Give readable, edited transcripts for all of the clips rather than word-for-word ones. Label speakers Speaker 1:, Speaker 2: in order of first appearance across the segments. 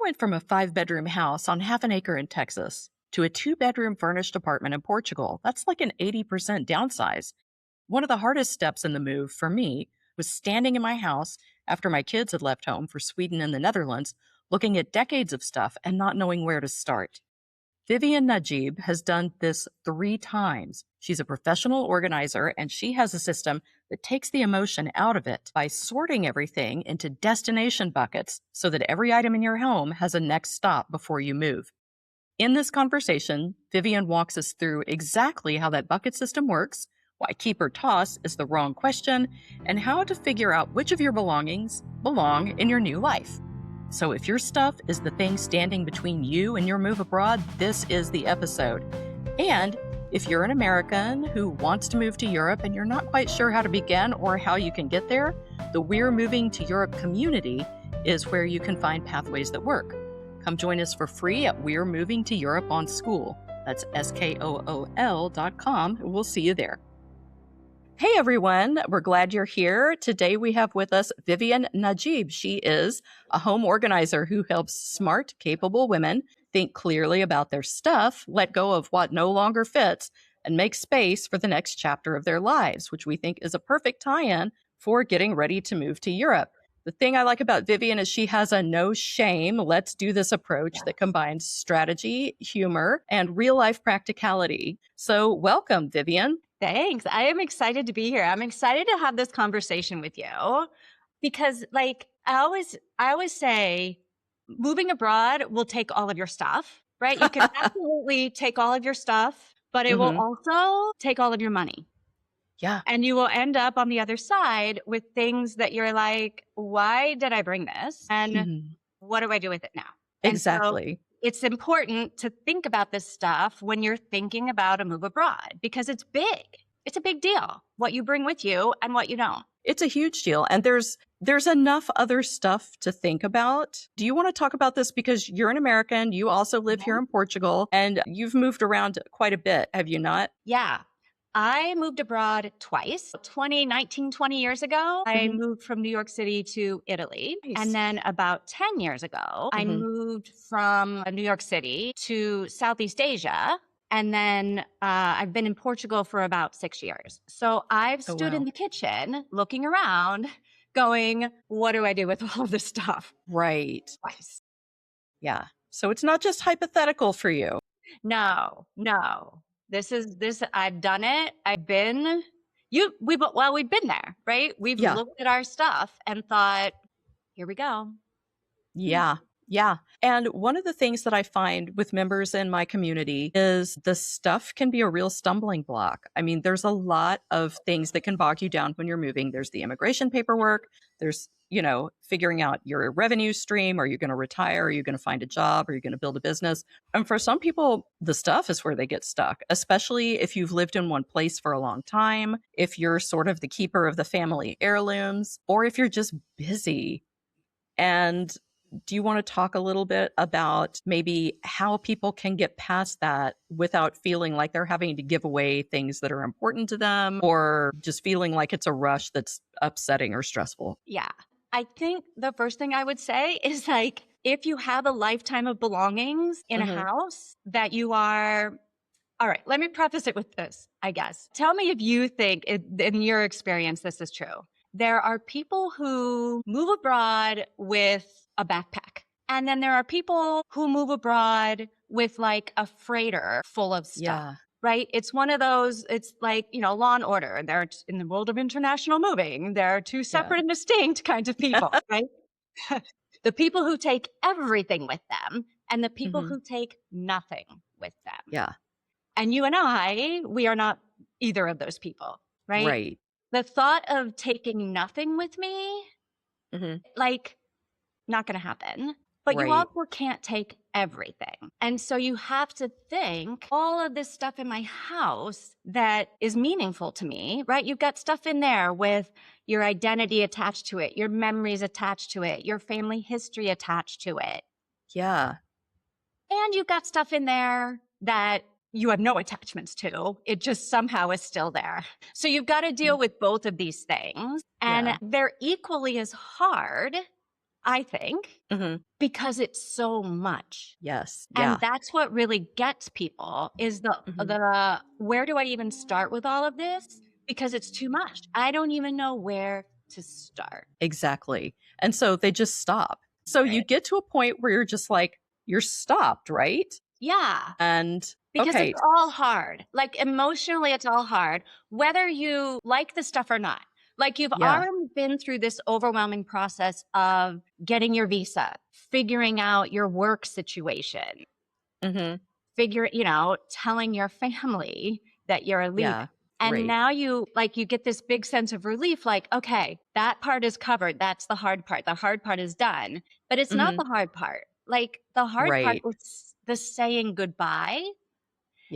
Speaker 1: went from a 5-bedroom house on half an acre in Texas to a 2-bedroom furnished apartment in Portugal. That's like an 80% downsize. One of the hardest steps in the move for me was standing in my house after my kids had left home for Sweden and the Netherlands, looking at decades of stuff and not knowing where to start. Vivian Najib has done this 3 times. She's a professional organizer, and she has a system that takes the emotion out of it by sorting everything into destination buckets so that every item in your home has a next stop before you move. In this conversation, Vivian walks us through exactly how that bucket system works, why keep or toss is the wrong question, and how to figure out which of your belongings belong in your new life. So if your stuff is the thing standing between you and your move abroad, this is the episode. And if you're an American who wants to move to Europe and you're not quite sure how to begin or how you can get there, the We're Moving to Europe community is where you can find pathways that work. Come join us for free at We're Moving to Europe on School. That's SKOOL.com. We'll see you there. Hey everyone, we're glad you're here. Today we have with us Vivian Najib. She is a home organizer who helps smart, capable women think clearly about their stuff, let go of what no longer fits, and make space for the next chapter of their lives, which we think is a perfect tie-in for getting ready to move to Europe. The thing I like about Vivian is she has a no shame, let's do this approach that combines strategy, humor, and real-life practicality. So welcome, Vivian.
Speaker 2: Thanks. I am excited to be here. I'm excited to have this conversation with you because I always say moving abroad will take all of your stuff, right? You can absolutely take all of your stuff, but it will also take all of your money.
Speaker 1: Yeah.
Speaker 2: And you will end up on the other side with things that you're like, why did I bring this? And what do I do with it now?
Speaker 1: Exactly.
Speaker 2: It's important to think about this stuff when you're thinking about a move abroad because it's big. It's a big deal, what you bring with you and what you don't.
Speaker 1: It's a huge deal. And there's enough other stuff to think about. Do you want to talk about this? Because you're an American, you also live here in Portugal, and you've moved around quite a bit, have you not?
Speaker 2: Yeah. I moved abroad twice. 20 years ago, I moved from New York City to Italy.
Speaker 1: Nice.
Speaker 2: And then about 10 years ago, I moved from New York City to Southeast Asia. And then I've been in Portugal for about 6 years. So I've stood in the kitchen looking around going, what do I do with all of this stuff?
Speaker 1: Right.
Speaker 2: Twice.
Speaker 1: Yeah. So it's not just hypothetical for you.
Speaker 2: No. I've done it. We've been there, right? We've looked at our stuff and thought, here we go.
Speaker 1: Yeah. Yeah. And one of the things that I find with members in my community is the stuff can be a real stumbling block. I mean, there's a lot of things that can bog you down when you're moving. There's the immigration paperwork. There's, figuring out your revenue stream. Are you going to retire? Are you going to find a job? Are you going to build a business? And for some people, the stuff is where they get stuck, especially if you've lived in one place for a long time, if you're sort of the keeper of the family heirlooms, or if you're just busy. And do you want to talk a little bit about maybe how people can get past that without feeling like they're having to give away things that are important to them or just feeling like it's a rush that's upsetting or stressful?
Speaker 2: Yeah. I think the first thing I would say is if you have a lifetime of belongings in a house that you are, all right, let me preface it with this, I guess. Tell me if you think in your experience, this is true. There are people who move abroad with a backpack. And then there are people who move abroad with a freighter full of stuff.
Speaker 1: Yeah.
Speaker 2: Right? It's one of those, it's Law and Order. They're in the world of international moving. They're two separate and distinct kinds of people, right? The people who take everything with them and the people who take nothing with them.
Speaker 1: Yeah.
Speaker 2: And you and we are not either of those people, right?
Speaker 1: Right.
Speaker 2: The thought of taking nothing with me, not going to happen. But you also can't take everything. And so you have to think all of this stuff in my house that is meaningful to me, right? You've got stuff in there with your identity attached to it, your memories attached to it, your family history attached to it.
Speaker 1: Yeah.
Speaker 2: And you've got stuff in there that you have no attachments to. It just somehow is still there. So you've got to deal with both of these things. And they're equally as hard I think,
Speaker 1: Mhm.
Speaker 2: because it's so much.
Speaker 1: Yes.
Speaker 2: And
Speaker 1: Yeah.
Speaker 2: that's what really gets people is
Speaker 1: Mhm.
Speaker 2: the where do I even start with all of this? Because it's too much. I don't even know where to start.
Speaker 1: Exactly. And so they just stop. So you
Speaker 2: Right.
Speaker 1: get to a point where you're just like, you're stopped, right?
Speaker 2: Yeah.
Speaker 1: And
Speaker 2: Because it's
Speaker 1: okay,
Speaker 2: all hard. Like emotionally, it's all hard, whether you like the stuff or not. Like you've
Speaker 1: yeah.
Speaker 2: already been through this overwhelming process of getting your visa, figuring out your work situation,
Speaker 1: Mhm.
Speaker 2: telling your family that you're leaving.
Speaker 1: Yeah.
Speaker 2: And
Speaker 1: Right.
Speaker 2: now you get this big sense of relief, like, okay, that part is covered. That's the hard part. The hard part is done. But it's not
Speaker 1: Mhm.
Speaker 2: the hard part. Like the hard part
Speaker 1: Right.
Speaker 2: is the saying goodbye.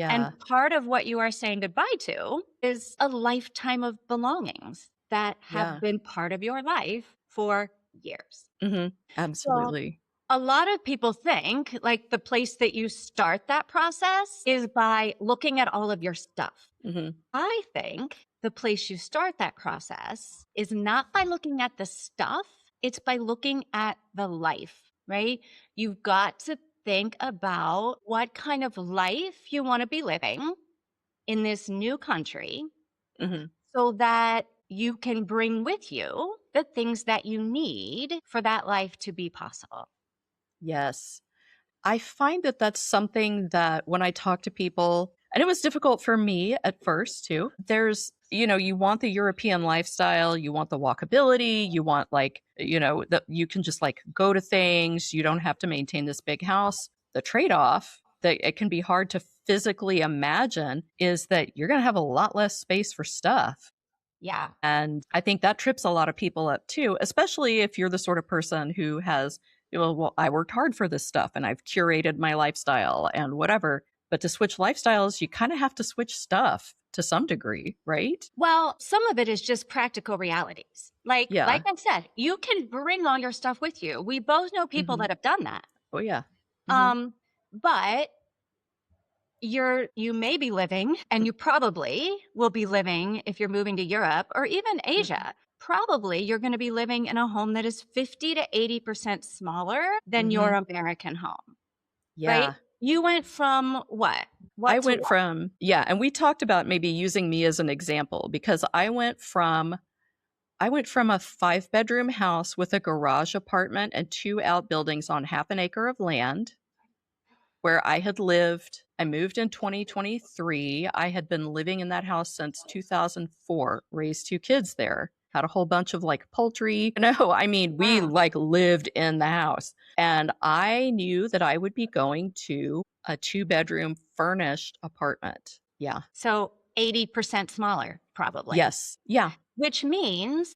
Speaker 2: And
Speaker 1: Yeah.
Speaker 2: part of what you are saying goodbye to is a lifetime of belongings that have
Speaker 1: Yeah.
Speaker 2: been part of your life for years.
Speaker 1: Mhm.
Speaker 2: So
Speaker 1: Absolutely.
Speaker 2: a lot of people think like the place that you start that process is by looking at all of your stuff.
Speaker 1: Mhm.
Speaker 2: I think the place you start that process is not by looking at the stuff, it's by looking at the life, right? You've got to think about what kind of life you want to be living in this new country
Speaker 1: Mhm.
Speaker 2: so that you can bring with you the things that you need for that life to be possible.
Speaker 1: Yes. I find that that's something that when I talk to people, and it was difficult for me at first too. You want the European lifestyle, you want the walkability, you want like, that you can just like go to things, you don't have to maintain this big house. The trade-off that it can be hard to physically imagine is that you're going to have a lot less space for stuff.
Speaker 2: Yeah.
Speaker 1: And I think that trips a lot of people up too, especially if you're the sort of person who has, well, I worked hard for this stuff and I've curated my lifestyle and whatever. But to switch lifestyles, you kind of have to switch stuff to some degree, right?
Speaker 2: Well, some of it is just practical realities. Like
Speaker 1: Yeah.
Speaker 2: I said, you can bring all your stuff with you. We both know people
Speaker 1: Hmm.
Speaker 2: that have done that.
Speaker 1: Oh, yeah. Hmm.
Speaker 2: Um, but you may be living, and you probably will be living if you're moving to Europe or even
Speaker 1: Hmm.
Speaker 2: Asia. Probably you're going to be living in a home that is 50 to 80% smaller than your
Speaker 1: Hmm.
Speaker 2: American home, right?
Speaker 1: Yeah.
Speaker 2: You went from what?
Speaker 1: I
Speaker 2: What to
Speaker 1: went
Speaker 2: what?
Speaker 1: from, yeah. And we talked about maybe using me as an example because I went from a 5-bedroom house with a garage apartment and 2 outbuildings on half an acre of land where I had lived. I moved in 2023. I had been living in that house since 2004, raised 2 kids there, had a whole bunch of like poultry. No, I mean, we
Speaker 2: Wow.
Speaker 1: like lived in the house. And I knew that I would be going to a 2-bedroom furnished apartment. Yeah.
Speaker 2: So 80% smaller, probably,
Speaker 1: Yes. Yeah.
Speaker 2: which means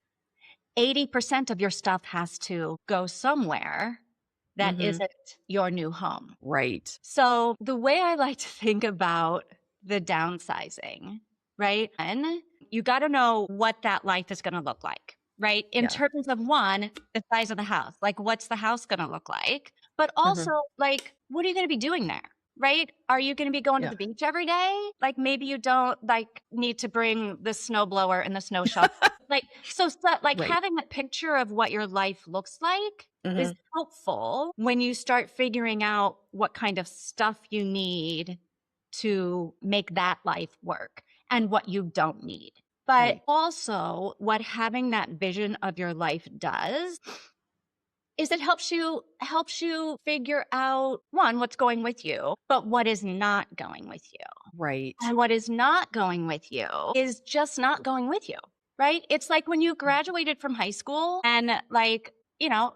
Speaker 2: 80% of your stuff has to go somewhere that
Speaker 1: Hmm.
Speaker 2: isn't your new home.
Speaker 1: Right.
Speaker 2: So the way I like to think about the downsizing, right? And you got to know what that life is going to look like, right? In
Speaker 1: Yeah.
Speaker 2: terms of one, the size of the house, like what's the house going to look like? But
Speaker 1: Hmm.
Speaker 2: also, like, what are you going to be doing there? Right? Are you going to be going to
Speaker 1: Yeah.
Speaker 2: the beach every day? Like maybe you don't like need to bring the snowblower and the snow shovel. Like
Speaker 1: Right.
Speaker 2: having a picture of what your life looks like is
Speaker 1: Hmm.
Speaker 2: helpful when you start figuring out what kind of stuff you need to make that life work and what you don't need. But
Speaker 1: Right.
Speaker 2: also, what having that vision of your life does is it helps you figure out one what's going with you, but what is not going with you.
Speaker 1: Right.
Speaker 2: And what is not going with you is just not going with you, right? It's like when you graduated from high school and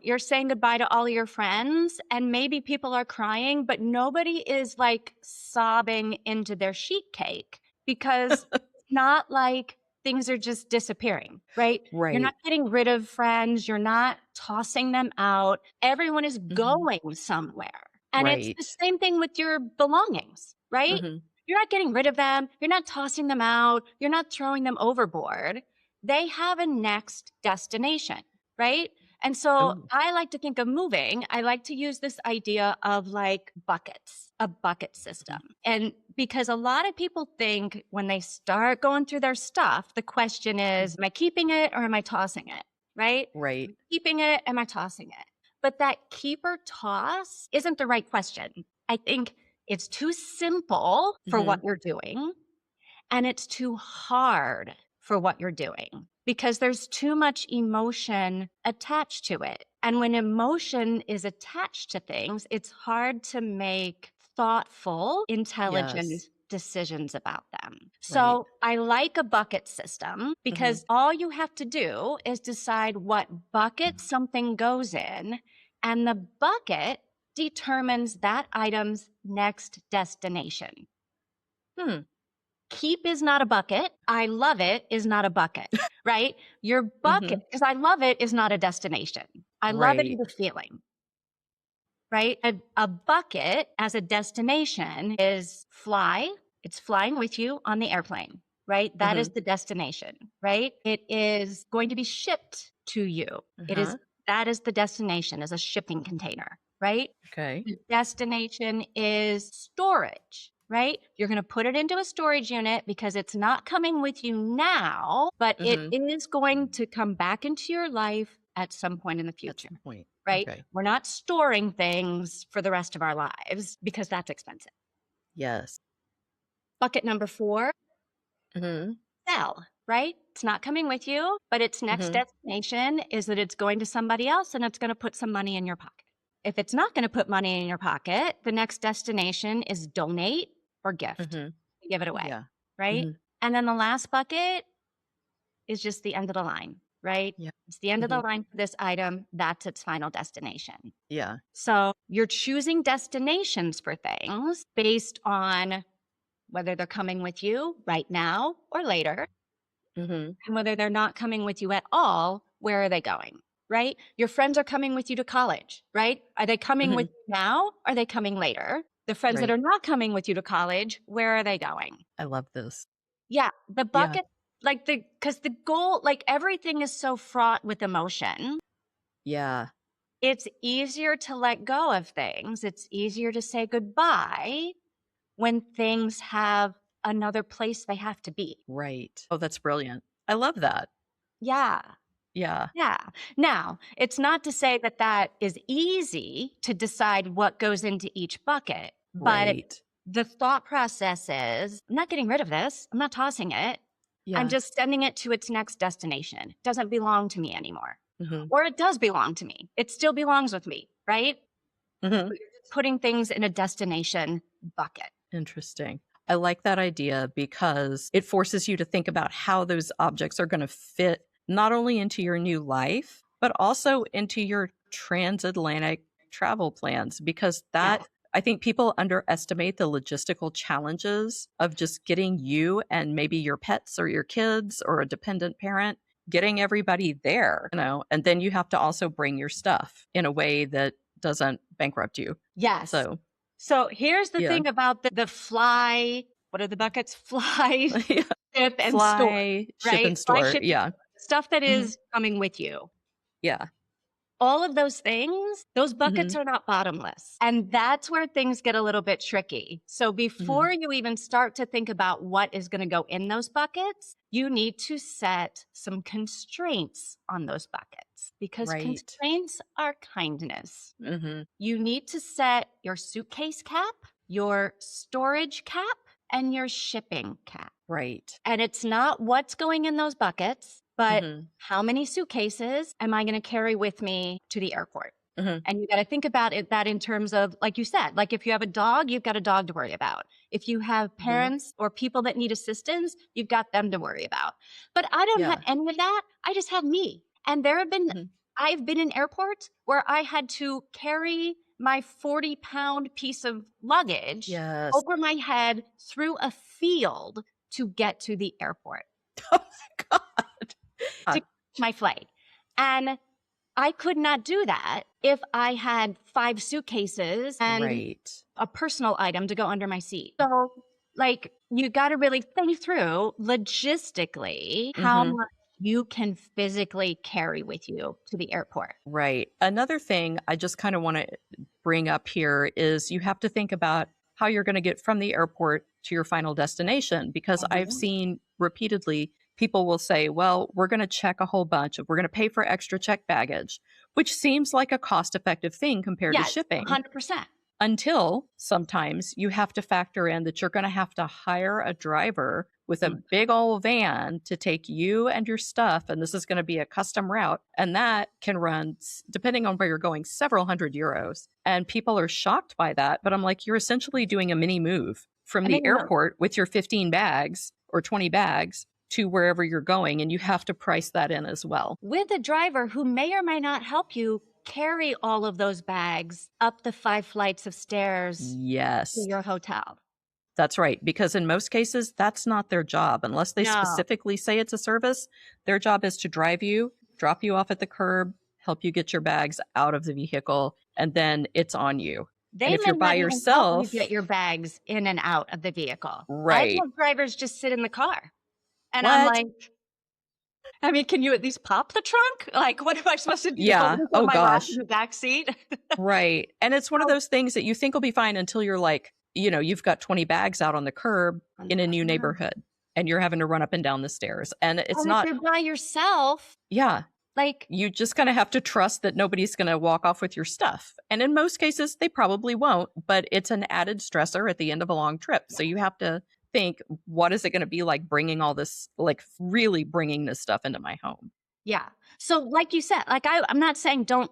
Speaker 2: you're saying goodbye to all of your friends and maybe people are crying, but nobody is like sobbing into their sheet cake because it's not like things are just disappearing, right? You're not
Speaker 1: Right.
Speaker 2: getting rid of friends. You're not tossing them out. Everyone is
Speaker 1: Hmm.
Speaker 2: going somewhere. And it's the
Speaker 1: Right.
Speaker 2: same thing with your belongings, right?
Speaker 1: Hmm.
Speaker 2: You're not getting rid of them. You're not tossing them out. You're not throwing them overboard. They have a next destination, right? And so
Speaker 1: Oh.
Speaker 2: I like to think of moving. I like to use this idea of like buckets, a bucket system. And because a lot of people think when they start going through their stuff, the question is,
Speaker 1: Mhm.
Speaker 2: am I keeping it or am I tossing it? Right?
Speaker 1: Right.
Speaker 2: Am I keeping it? Am I tossing it? But that keep or toss isn't the right question. I think it's too simple for what you're doing, and it's too hard for what you're doing because there's too much emotion attached to it. And when emotion is attached to things, it's hard to make thoughtful, intelligent
Speaker 1: Yes.
Speaker 2: decisions about them.
Speaker 1: Right.
Speaker 2: So I like a bucket system because all you have to do is decide what bucket something goes in, and the bucket determines that item's next destination. Keep is not a bucket. I love it is not a bucket, right? Your bucket, because I love it, is not a destination. I love it
Speaker 1: Right.
Speaker 2: as a feeling, right? A bucket as a destination is fly. It's flying with you on the airplane, right? That is the destination, right? It is going to be shipped to you. It is, that is the destination, as a shipping container, right?
Speaker 1: Okay.
Speaker 2: The destination is storage, right? You're going to put it into a storage unit because it's not coming with you now, but it is going to come back into your life at some point in the
Speaker 1: At
Speaker 2: future,
Speaker 1: some point.
Speaker 2: right?
Speaker 1: Okay.
Speaker 2: We're not storing things for the rest of our lives because that's expensive.
Speaker 1: Yes.
Speaker 2: Bucket number 4, sell, right? It's not coming with you, but its next destination is that it's going to somebody else and it's going to put some money in your pocket. If it's not going to put money in your pocket, the next destination is donate or gift. Give it away,
Speaker 1: Yeah.
Speaker 2: right? And then the last bucket is just the end of the line, right?
Speaker 1: Yeah.
Speaker 2: It's the end of the line for this item. That's its final destination.
Speaker 1: Yeah.
Speaker 2: So you're choosing destinations for things based on whether they're coming with you right now or later, and whether they're not coming with you at all, where are they going, right? Your friends are coming with you to college, right? Are they coming with you now? Are they coming later? The friends that
Speaker 1: Right.
Speaker 2: are not coming with you to college, where are they going?
Speaker 1: I love this.
Speaker 2: Yeah, the
Speaker 1: Yeah.
Speaker 2: bucket, like because the goal, like everything is so fraught with emotion.
Speaker 1: Yeah.
Speaker 2: It's easier to let go of things. It's easier to say goodbye when things have another place they have to be.
Speaker 1: Right. Oh, that's brilliant. I love that.
Speaker 2: Yeah.
Speaker 1: Yeah.
Speaker 2: Yeah. Now, it's not to say that that is easy to decide what goes into each bucket, but
Speaker 1: Right.
Speaker 2: the thought process is I'm not getting rid of this. I'm not tossing it. I'm
Speaker 1: Yeah.
Speaker 2: just sending it to its next destination. It doesn't belong to me anymore.
Speaker 1: Mhm.
Speaker 2: Or it does belong to me. It still belongs with me, right?
Speaker 1: Mhm.
Speaker 2: But you're just putting things in a destination bucket.
Speaker 1: Interesting. I like that idea because it forces you to think about how those objects are going to fit not only into your new life, but also into your transatlantic travel plans. Because
Speaker 2: Yeah.
Speaker 1: that, I think people underestimate the logistical challenges of just getting you and maybe your pets or your kids or a dependent parent, getting everybody there, and then you have to also bring your stuff in a way that doesn't bankrupt you.
Speaker 2: Yes.
Speaker 1: So,
Speaker 2: here's the
Speaker 1: yeah.
Speaker 2: thing about the fly. What are the buckets? Fly,
Speaker 1: Yeah.
Speaker 2: ship, and store,
Speaker 1: Fly, ship,
Speaker 2: right?
Speaker 1: and
Speaker 2: Fly,
Speaker 1: store.
Speaker 2: ship,
Speaker 1: Yeah.
Speaker 2: stuff that
Speaker 1: Mhm.
Speaker 2: is coming with you.
Speaker 1: Yeah.
Speaker 2: All of those things, those buckets
Speaker 1: Mhm.
Speaker 2: are not bottomless. And that's where things get a little bit tricky. So before you even start to think about what is going to go in those buckets, you need to set some constraints on those buckets because
Speaker 1: Right.
Speaker 2: constraints are kindness.
Speaker 1: Mhm.
Speaker 2: You need to set your suitcase cap, your storage cap, and your shipping cap.
Speaker 1: Right.
Speaker 2: And it's not what's going in those buckets, but
Speaker 1: Mhm.
Speaker 2: how many suitcases am I going to carry with me to the airport?
Speaker 1: Mhm.
Speaker 2: And you got to think about it that in terms of, like you said, like if you have a dog, you've got a dog to worry about. If you have parents or people that need assistance, you've got them to worry about. But I don't have
Speaker 1: Yeah.
Speaker 2: any of that. I just have me. And there have been,
Speaker 1: Mhm.
Speaker 2: I've been in airports where I had to carry my 40-pound piece of luggage
Speaker 1: Yes.
Speaker 2: over my head through a field to get to the airport
Speaker 1: Oh my God.
Speaker 2: to catch my flight. And I could not do that if I had 5 suitcases and
Speaker 1: Right.
Speaker 2: a personal item to go under my seat. So, like, you got to really think through logistically how
Speaker 1: Mhm.
Speaker 2: much you can physically carry with you to the airport.
Speaker 1: Right. Another thing I just kind of want to bring up here is you have to think about how you're going to get from the airport to your final destination because I've seen repeatedly people will say, well, we're going to check a whole bunch we're going to pay for extra check baggage, which seems like a cost-effective thing compared to
Speaker 2: Yes,
Speaker 1: shipping.
Speaker 2: 100%.
Speaker 1: Until sometimes you have to factor in that you're going to have to hire a driver with a big old van to take you and your stuff. And this is going to be a custom route. And that can run, depending on where you're going, several €100. And people are shocked by that. But I'm like, you're essentially doing a mini move from the airport with your 15 bags or 20 bags to wherever you're going. And you have to price that in as well.
Speaker 2: With a driver who may or may not help you carry all of those bags up the 5 flights of stairs
Speaker 1: Yes.
Speaker 2: to your hotel.
Speaker 1: That's right. Because in most cases, that's not their job. Unless they specifically say it's a service, their job is to drive you, drop you off at the curb, help you get your bags out of the vehicle, and then it's on you. And if you're by yourself,
Speaker 2: you get your bags in and out of the vehicle.
Speaker 1: Right.
Speaker 2: I have drivers just sit in the car. And
Speaker 1: What?
Speaker 2: I'm like, I mean, can you at least pop the trunk? Like, what am I supposed to do?
Speaker 1: Yeah. Oh, gosh.
Speaker 2: In the back seat?
Speaker 1: Right. And it's one of those things that you think will be fine until you're like, you've got 20 bags out on the curb in a new neighborhood and you're having to run up and down the stairs. And it's not.
Speaker 2: If you're by yourself.
Speaker 1: Yeah.
Speaker 2: Like,
Speaker 1: you just kind of have to trust that nobody's going to walk off with your stuff. And in most cases, they probably won't, but it's an added stressor at the end of a long trip. So you have to think, what is it going to be like bringing all this, like really bringing this stuff into my home?
Speaker 2: Yeah. So like you said, like I'm not saying don't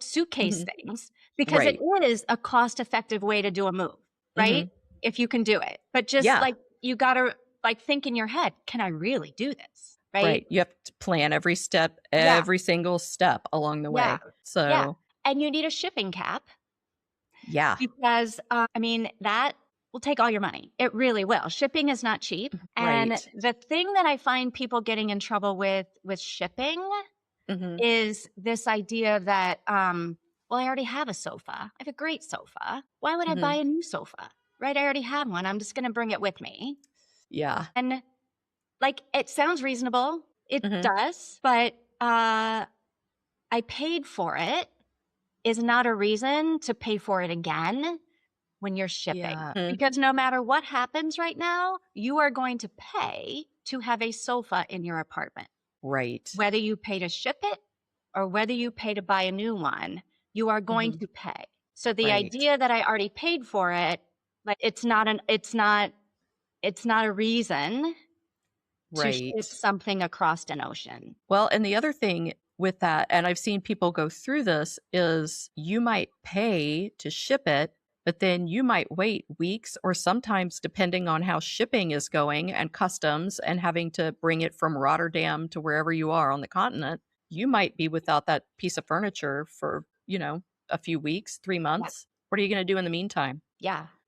Speaker 2: suitcase things, because it is a cost-effective way to do a move, right? If you can do it. But just like you got to like think in your head, can I really do this? Right.
Speaker 1: You have to plan every step, every single step along the way. So,
Speaker 2: and you need a shipping cap.
Speaker 1: Yeah.
Speaker 2: Because, I mean, that will take all your money. It really will. Shipping is not cheap. And the thing that I find people getting in trouble with shipping is this idea that, well, I already have a sofa. I have a great sofa. Why would I buy a new sofa? Right? I already have one. I'm just going to bring it with me.
Speaker 1: Yeah.
Speaker 2: And like, it sounds reasonable. It does. But I paid for it is not a reason to pay for it again when you're shipping. Because no matter what happens right now, you are going to pay to have a sofa in your apartment.
Speaker 1: Right.
Speaker 2: Whether you pay to ship it or whether you pay to buy a new one, you are going to pay. So the idea that I already paid for it, like it's not a reason to ship something across an ocean.
Speaker 1: Well, and the other thing with that, and I've seen people go through this, is you might pay to ship it, but then you might wait weeks or sometimes, depending on how shipping is going and customs and having to bring it from Rotterdam to wherever you are on the continent, you might be without that piece of furniture for, a few weeks, 3 months. What are you going to do in the meantime?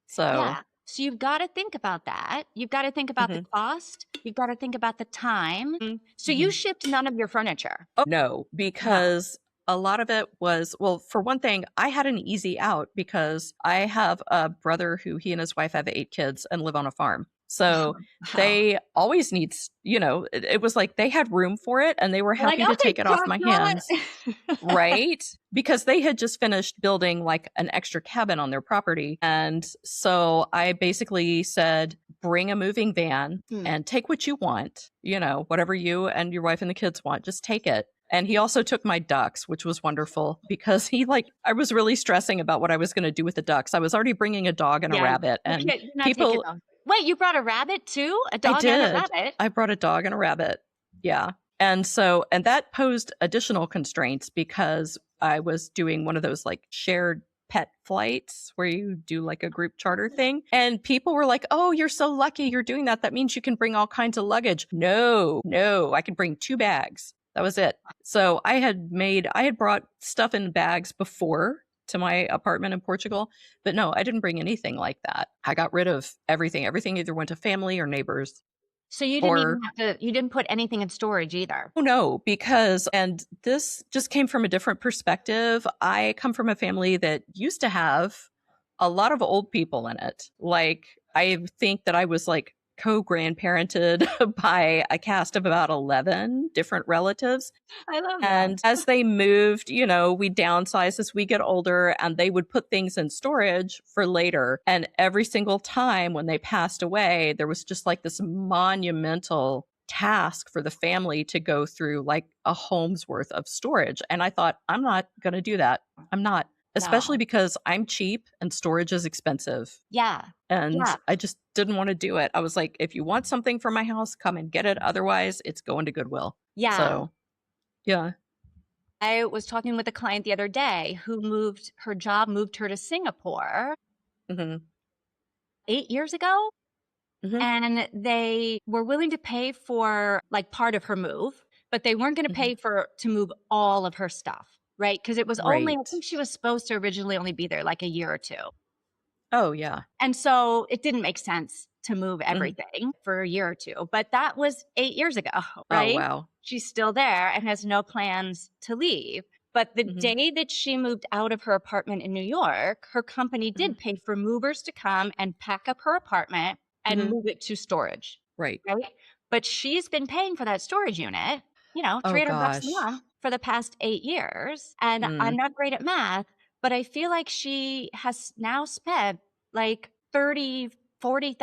Speaker 1: So
Speaker 2: you've got to think about that. You've got to think about the cost. You've got to think about the time. So you shipped none of your furniture?
Speaker 1: Oh, no, because a lot of it was, well, for one thing, I had an easy out because I have a brother who he and his wife have 8 kids and live on a farm. So they always need, it was like they had room for it and they were happy to take it off my hands. Right? Because they had just finished building like an extra cabin on their property. And so I basically said, bring a moving van and take what you want, whatever you and your wife and the kids want, just take it. And he also took my ducks, which was wonderful because I was really stressing about what I was going to do with the ducks. I was already bringing a dog and a rabbit, and people.
Speaker 2: Wait, you brought a rabbit too? A dog and a rabbit?
Speaker 1: I brought a dog and a rabbit. Yeah. And that posed additional constraints because I was doing one of those like shared pet flights where you do like a group charter thing. And people were like, oh, you're so lucky you're doing that. That means you can bring all kinds of luggage. No, I could bring 2 bags. That was it. So I had brought stuff in bags before to my apartment in Portugal, but no, I didn't bring anything like that. I got rid of everything. Everything either went to family or neighbors.
Speaker 2: So you didn't put anything in storage either?
Speaker 1: Oh, no, because, and this just came from a different perspective. I come from a family that used to have a lot of old people in it. Like, I think that I was like co-grandparented by a cast of about 11 different relatives.
Speaker 2: I love that.
Speaker 1: And as they moved, we downsized as we get older, and they would put things in storage for later. And every single time when they passed away, there was just like this monumental task for the family to go through like a home's worth of storage. And I thought, I'm not going to do that. I'm not, especially
Speaker 2: No.
Speaker 1: because I'm cheap and storage is expensive.
Speaker 2: Yeah.
Speaker 1: And
Speaker 2: Yeah.
Speaker 1: I just didn't want to do it. I was like, if you want something from my house, come and get it. Otherwise, it's going to Goodwill.
Speaker 2: Yeah.
Speaker 1: So, yeah.
Speaker 2: I was talking with a client the other day who moved her to Singapore
Speaker 1: Hmm.
Speaker 2: 8 years ago.
Speaker 1: Hmm.
Speaker 2: And they were willing to pay for like part of her move, but they weren't going to
Speaker 1: Hmm.
Speaker 2: pay to move all of her stuff, right? Because it was only, I
Speaker 1: Right.
Speaker 2: think she was supposed to originally only be there like a year or two.
Speaker 1: Oh, yeah.
Speaker 2: And so it didn't make sense to move
Speaker 1: Hmm.
Speaker 2: everything for a year or two, but that was 8 years ago,
Speaker 1: Oh,
Speaker 2: right?
Speaker 1: wow.
Speaker 2: She's still there and has no plans to leave. But the
Speaker 1: Hmm.
Speaker 2: day that she moved out of her apartment in New York, her company
Speaker 1: Hmm.
Speaker 2: did pay for movers to come and pack up her apartment and
Speaker 1: Hmm.
Speaker 2: move it to storage,
Speaker 1: Right.
Speaker 2: right? But she's been paying for that storage unit,
Speaker 1: Oh,
Speaker 2: $300 a
Speaker 1: gosh.
Speaker 2: month for the past 8 years. And
Speaker 1: Mm.
Speaker 2: I'm not great at math, but I feel like she has now spent like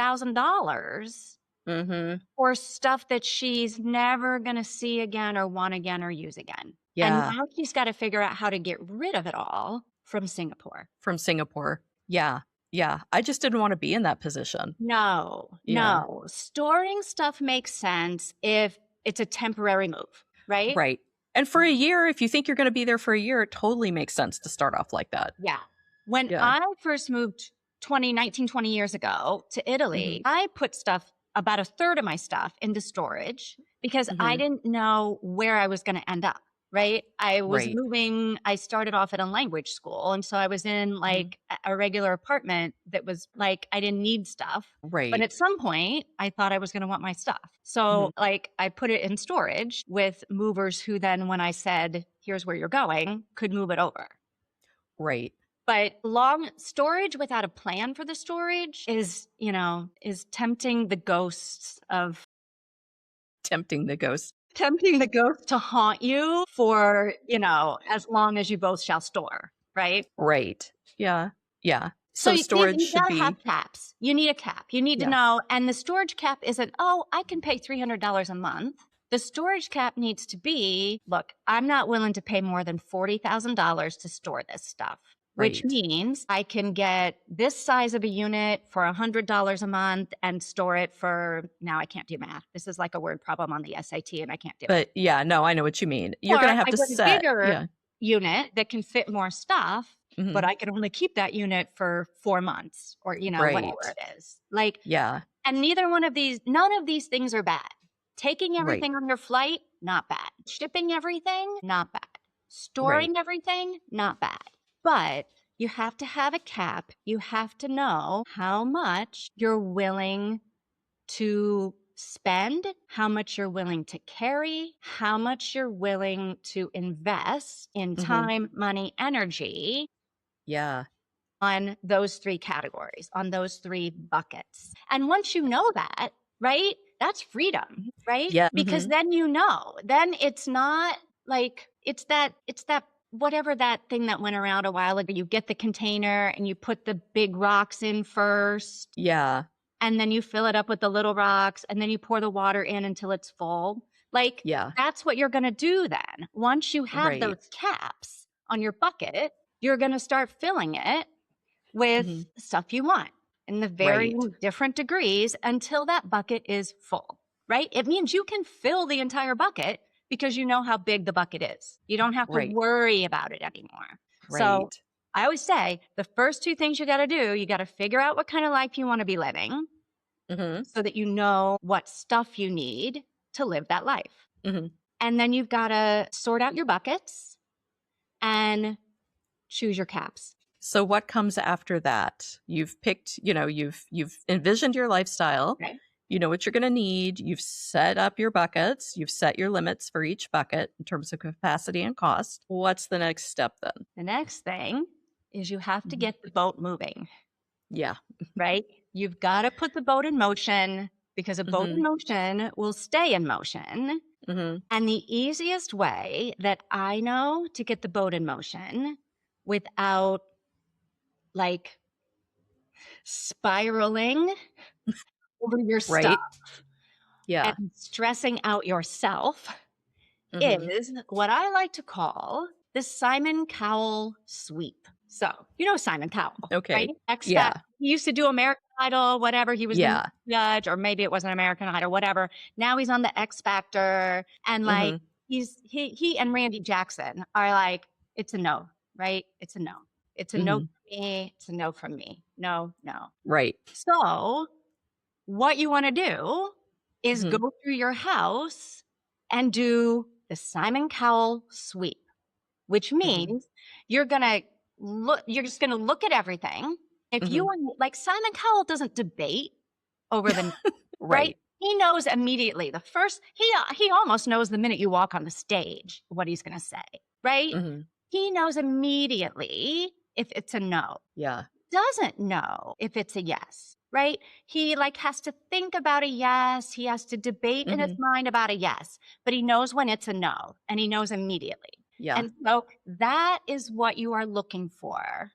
Speaker 2: $40,000
Speaker 1: Hmm.
Speaker 2: for stuff that she's never going to see again or want again or use again. And
Speaker 1: Yeah.
Speaker 2: now she's got to figure out how to get rid of it all from Singapore.
Speaker 1: From Singapore. Yeah. Yeah. I just didn't want to be in that position.
Speaker 2: No,
Speaker 1: Yeah.
Speaker 2: no. Storing stuff makes sense if it's a temporary move, right?
Speaker 1: Right. And for a year, if you think you're going to be there for a year, it totally makes sense to start off like that.
Speaker 2: Yeah. When
Speaker 1: Yeah.
Speaker 2: I first moved 20 years ago to
Speaker 1: Hmm.
Speaker 2: Italy, I put about a third of my stuff into storage because I
Speaker 1: Hmm.
Speaker 2: didn't know where I was going to end up. Right.
Speaker 1: Right.
Speaker 2: I started off at a language school. And so I was in
Speaker 1: Hmm.
Speaker 2: like a regular apartment that was like, I didn't need stuff. But
Speaker 1: Right.
Speaker 2: at some point, I thought I was going to want my stuff. So,
Speaker 1: Hmm.
Speaker 2: like, I put it in storage with movers who then, when I said, here's where you're going, could move it over.
Speaker 1: Right.
Speaker 2: But long storage without a plan for the storage is tempting the ghosts of
Speaker 1: Tempting the ghost.
Speaker 2: tempting the ghost to haunt you for, as long as you both shall store, right?
Speaker 1: Right. Yeah. Yeah.
Speaker 2: So
Speaker 1: So storage
Speaker 2: you
Speaker 1: should
Speaker 2: gotta have
Speaker 1: be,
Speaker 2: caps. You need a cap. You need to
Speaker 1: yeah.
Speaker 2: know. And the storage cap isn't, oh, I can pay $300 a month. The storage cap needs to be, look, I'm not willing to pay more than $40,000 to store this stuff, which
Speaker 1: Right.
Speaker 2: means I can get this size of a unit for $100 a month and store it for, now I can't do math. This is like a word problem on the SAT and I can't do it.
Speaker 1: But yeah, no, I know what you mean. You're
Speaker 2: Or
Speaker 1: going to have
Speaker 2: I
Speaker 1: to
Speaker 2: get a
Speaker 1: set.
Speaker 2: bigger
Speaker 1: Yeah.
Speaker 2: unit that can fit more stuff, but
Speaker 1: Hmm.
Speaker 2: I can only keep that unit for 4 months or, whatever
Speaker 1: Right.
Speaker 2: it is. Like,
Speaker 1: Yeah.
Speaker 2: and none of these things are bad. Taking
Speaker 1: Right.
Speaker 2: everything on your flight, not bad. Shipping everything, not bad.
Speaker 1: Right.
Speaker 2: Storing everything, not bad. But you have to have a cap. You have to know how much you're willing to spend, how much you're willing to carry, how much you're willing to invest in
Speaker 1: Hmm.
Speaker 2: time, money, energy
Speaker 1: Yeah.
Speaker 2: on those three categories, on those three buckets. And once you know that, right, that's freedom, right?
Speaker 1: Yeah.
Speaker 2: Because
Speaker 1: Hmm.
Speaker 2: then it's not like, it's that whatever that thing that went around a while ago. You get the container and you put the big rocks in first,
Speaker 1: Yeah.
Speaker 2: and then you fill it up with the little rocks, and then you pour the water in until it's full. Like,
Speaker 1: Yeah.
Speaker 2: that's what you're going to do then. Once you have
Speaker 1: Right.
Speaker 2: those caps on your bucket, you're going to start filling it
Speaker 1: Hmm.
Speaker 2: with stuff you want in the
Speaker 1: Right.
Speaker 2: varying different degrees until that bucket is full, right? It means you can fill the entire bucket because you know how big the bucket is. You don't have to
Speaker 1: Right.
Speaker 2: worry about it anymore. So
Speaker 1: Right.
Speaker 2: I always say the first two things you got to do, you got to figure out what kind of life you want to be living
Speaker 1: Hmm.
Speaker 2: so that you know what stuff you need to live that life.
Speaker 1: Hmm.
Speaker 2: And then you've got to sort out your buckets and choose your caps.
Speaker 1: So what comes after that? You've picked, you've envisioned your lifestyle.
Speaker 2: Okay.
Speaker 1: You know what you're going to need. You've set up your buckets. You've set your limits for each bucket in terms of capacity and cost. What's the next step then?
Speaker 2: The next thing is you have to
Speaker 1: Mhm.
Speaker 2: get the boat moving,
Speaker 1: Yeah.
Speaker 2: right? You've got to put the boat in motion because a boat in
Speaker 1: Hmm.
Speaker 2: motion will stay in motion.
Speaker 1: Hmm.
Speaker 2: And the easiest way that I know to get the boat in motion without like spiraling over your stuff
Speaker 1: Right. Yeah.
Speaker 2: and stressing out yourself
Speaker 1: Hmm.
Speaker 2: is what I like to call the Simon Cowell sweep. So, you know Simon Cowell, right?
Speaker 1: Okay.
Speaker 2: X
Speaker 1: Yeah.
Speaker 2: Factor. He used to do American Idol, whatever. He was the
Speaker 1: Yeah.
Speaker 2: judge, or maybe it wasn't American Idol, whatever. Now he's on the X Factor, and like
Speaker 1: Hmm.
Speaker 2: he and Randy Jackson are like, it's a no, right? It's a no. It's a no
Speaker 1: Hmm.
Speaker 2: from me. It's a no from me. No, no.
Speaker 1: Right.
Speaker 2: So what you want to do is
Speaker 1: Hmm.
Speaker 2: go through your house and do the Simon Cowell sweep, which
Speaker 1: Hmm.
Speaker 2: means you're just gonna look at everything. If you
Speaker 1: Hmm.
Speaker 2: are like Simon Cowell doesn't debate over the right?
Speaker 1: Right.
Speaker 2: He knows immediately. He almost knows the minute you walk on the stage what he's gonna say, right?
Speaker 1: Hmm.
Speaker 2: He knows immediately if it's a no.
Speaker 1: Yeah.
Speaker 2: Doesn't know if it's a yes, right? He like has to think about a yes. He has to debate in his
Speaker 1: Hmm.
Speaker 2: mind about a yes, but he knows when it's a no, and he knows immediately.
Speaker 1: Yeah.
Speaker 2: And so that is what you are looking for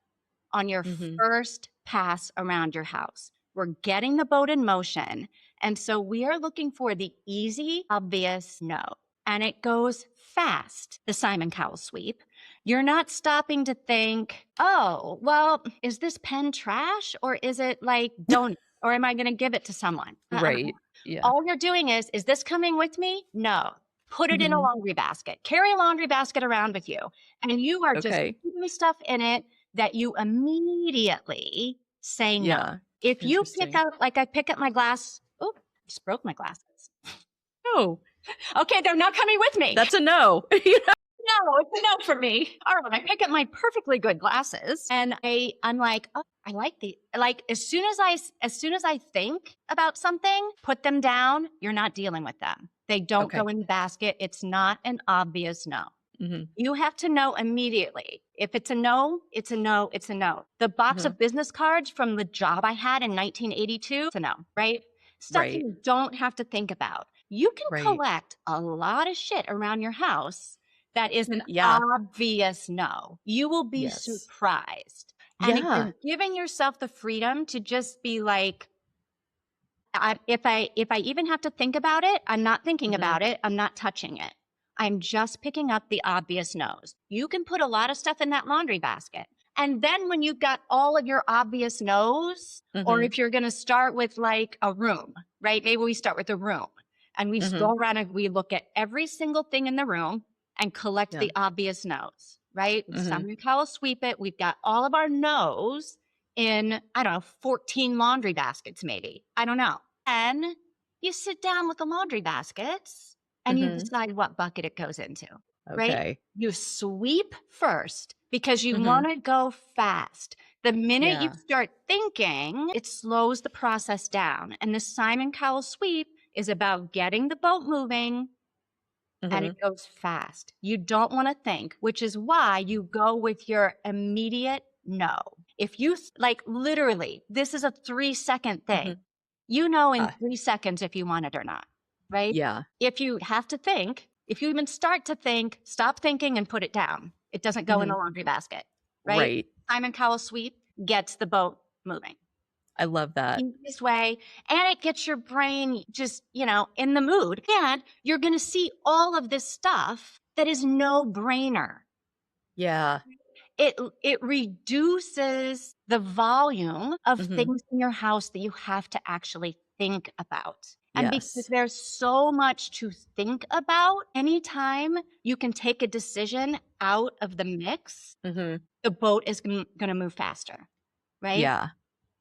Speaker 2: on your
Speaker 1: Hmm.
Speaker 2: first pass around your house. We're getting the boat in motion. And so we are looking for the easy, obvious no. And it goes fast, the Simon Cowell sweep. You're not stopping to think, oh, well, is this pen trash, or is it like don't, or am I going to give it to someone?
Speaker 1: Right. Yeah.
Speaker 2: All you're doing is this coming with me? No. Put it in a
Speaker 1: Hmm.
Speaker 2: laundry basket. Carry a laundry basket around with you. And you are just
Speaker 1: Okay.
Speaker 2: putting stuff in it that you immediately say no.
Speaker 1: Yeah.
Speaker 2: If you pick
Speaker 1: Interesting.
Speaker 2: up, like I pick up my glass, oh, just broke my glasses.
Speaker 1: Oh,
Speaker 2: Okay, they're not coming with me.
Speaker 1: that's a no.
Speaker 2: No, it's a no for me. All right, I pick up my perfectly good glasses, and I'm like, oh, I like the like. As soon as I think about something, put them down. You're not dealing with them. They don't go
Speaker 1: Okay.
Speaker 2: in the basket. It's not an obvious no.
Speaker 1: Hmm.
Speaker 2: You have to know immediately. If it's a no, it's a no, it's a no. The box
Speaker 1: Hmm.
Speaker 2: of business cards from the job I had in 1982, it's a no, right? Stuff
Speaker 1: Right.
Speaker 2: you don't have to think about. You can
Speaker 1: Right.
Speaker 2: collect a lot of shit around your house that is an
Speaker 1: Yeah.
Speaker 2: obvious no. You will be
Speaker 1: Yes.
Speaker 2: surprised. And
Speaker 1: Yeah.
Speaker 2: you're giving yourself the freedom to just be like, if I even have to think about it, I'm not thinking
Speaker 1: Hmm.
Speaker 2: about it. I'm not touching it. I'm just picking up the obvious no's. You can put a lot of stuff in that laundry basket. And then when you've got all of your obvious no's, or
Speaker 1: Hmm.
Speaker 2: if you're going to start with like a room, right? Maybe we start with a room and we
Speaker 1: Hmm.
Speaker 2: go around and we look at every single thing in the room and collect
Speaker 1: Yeah.
Speaker 2: the obvious no's, right?
Speaker 1: Hmm.
Speaker 2: Some will sweep it. We've got all of our no's in, I don't know, 14 laundry baskets, maybe. I don't know. And you sit down with the laundry baskets and you
Speaker 1: Hmm.
Speaker 2: decide what bucket it goes into, right?
Speaker 1: Okay.
Speaker 2: You sweep first because you
Speaker 1: Hmm.
Speaker 2: want to go fast. The minute you
Speaker 1: Yeah.
Speaker 2: start thinking, it slows the process down. And the Simon Cowell sweep is about getting the boat moving, and it
Speaker 1: Hmm.
Speaker 2: goes fast. You don't want to think, which is why you go with your immediate no. If you like literally, this is a 3-second thing.
Speaker 1: Hmm.
Speaker 2: You know in
Speaker 1: Ah,
Speaker 2: 3 seconds if you want it or not, right?
Speaker 1: yeah.
Speaker 2: If you have to think, if you even start to think, stop thinking and put it down. It doesn't go in
Speaker 1: Hmm.
Speaker 2: the laundry basket, right?
Speaker 1: Right.
Speaker 2: Simon Cowell sweep gets the boat moving.
Speaker 1: I love that.
Speaker 2: Easiest way, and it gets your brain just, in the mood. And you're going to see all of this stuff that is no brainer.
Speaker 1: Yeah.
Speaker 2: It reduces the volume of
Speaker 1: Hmm.
Speaker 2: things in your house that you have to actually think about. And because
Speaker 1: Yes.
Speaker 2: there's so much to think about, anytime you can take a decision out of the mix,
Speaker 1: Hmm.
Speaker 2: the boat is going to move faster, right?
Speaker 1: Yeah.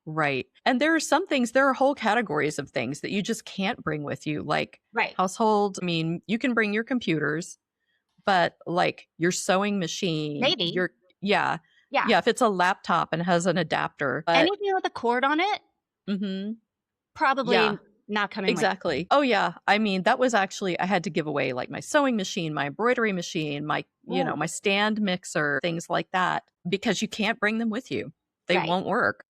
Speaker 1: Right. And there are whole categories of things that you just can't bring with you, like
Speaker 2: Right.
Speaker 1: household. I mean, you can bring your computers, but like your sewing machine,
Speaker 2: Maybe.
Speaker 1: yeah.
Speaker 2: Yeah.
Speaker 1: Yeah. If it's a laptop and has an adapter, but
Speaker 2: Anything with a cord on it,
Speaker 1: mhm, yeah,
Speaker 2: probably not coming with.
Speaker 1: exactly. Oh, yeah. I mean, that was actually, I had to give away like my sewing machine, my embroidery machine,
Speaker 2: Ooh,
Speaker 1: my stand mixer, things like that, because you can't bring them with you. They
Speaker 2: right.
Speaker 1: won't work.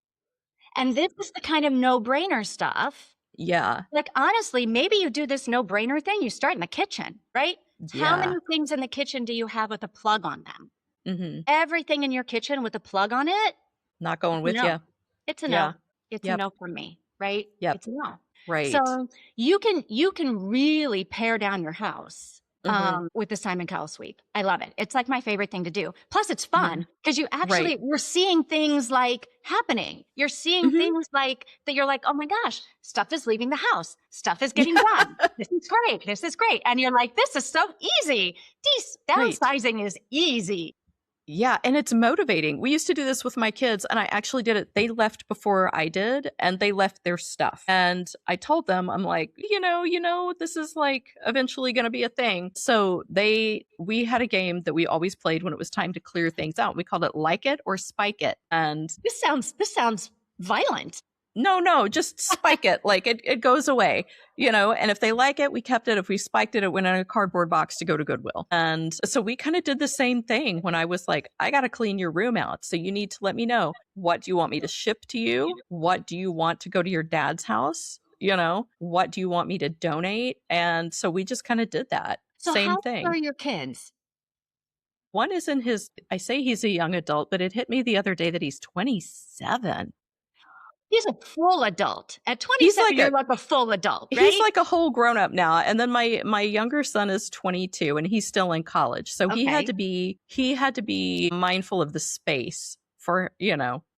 Speaker 2: And this is the kind of no-brainer stuff.
Speaker 1: Yeah.
Speaker 2: Like, honestly, maybe you do this no-brainer thing. You start in the kitchen, right? How
Speaker 1: Yeah.
Speaker 2: many things in the kitchen do you have with a plug on them?
Speaker 1: Hmm.
Speaker 2: Everything in your kitchen with a plug on it?
Speaker 1: Not going with
Speaker 2: No.
Speaker 1: you.
Speaker 2: It's a no.
Speaker 1: Yeah.
Speaker 2: It's a
Speaker 1: Yep.
Speaker 2: no for me. right?
Speaker 1: Yep.
Speaker 2: It's a no.
Speaker 1: Right.
Speaker 2: So you can really pare down your house
Speaker 1: Mhm.
Speaker 2: with the Simon Cowell sweep. I love it. It's like my favorite thing to do. Plus, it's
Speaker 1: Yeah.
Speaker 2: fun because
Speaker 1: Right.
Speaker 2: you're seeing things like happening. You're seeing
Speaker 1: Mhm.
Speaker 2: things like that. You're like, oh my gosh, stuff is leaving the house. Stuff is getting
Speaker 1: Yeah.
Speaker 2: done. This is great. This is great. And you're like, this is so easy.
Speaker 1: Right.
Speaker 2: Downsizing is easy.
Speaker 1: Yeah, and it's motivating. We used to do this with my kids, and I actually did it. They left before I did, and they left their stuff. And I told them, I'm like, this is like eventually going to be a thing. So we had a game that we always played when it was time to clear things out. We called it Like It or Spike It. And
Speaker 2: This sounds violent.
Speaker 1: no, just spike it. Like it goes away, and if they like it, we kept it. If we spiked it, it went in a cardboard box to go to Goodwill. And so we kind of did the same thing when I was like, I got to clean your room out. So you need to let me know, what do you want me to ship to you? What do you want to go to your dad's house? What do you want me to donate? And so we just kind of did that.
Speaker 2: So
Speaker 1: Same
Speaker 2: how old are
Speaker 1: thing.
Speaker 2: your kids?
Speaker 1: One is I say he's a young adult, but it hit me the other day that he's 27.
Speaker 2: He's a full adult. At
Speaker 1: He's
Speaker 2: 27,
Speaker 1: like
Speaker 2: you're like a full adult,
Speaker 1: He's
Speaker 2: right?
Speaker 1: like a whole grown up now. And then my younger son is 22 and he's still in college. So he had
Speaker 2: Okay.
Speaker 1: to be mindful of the space for,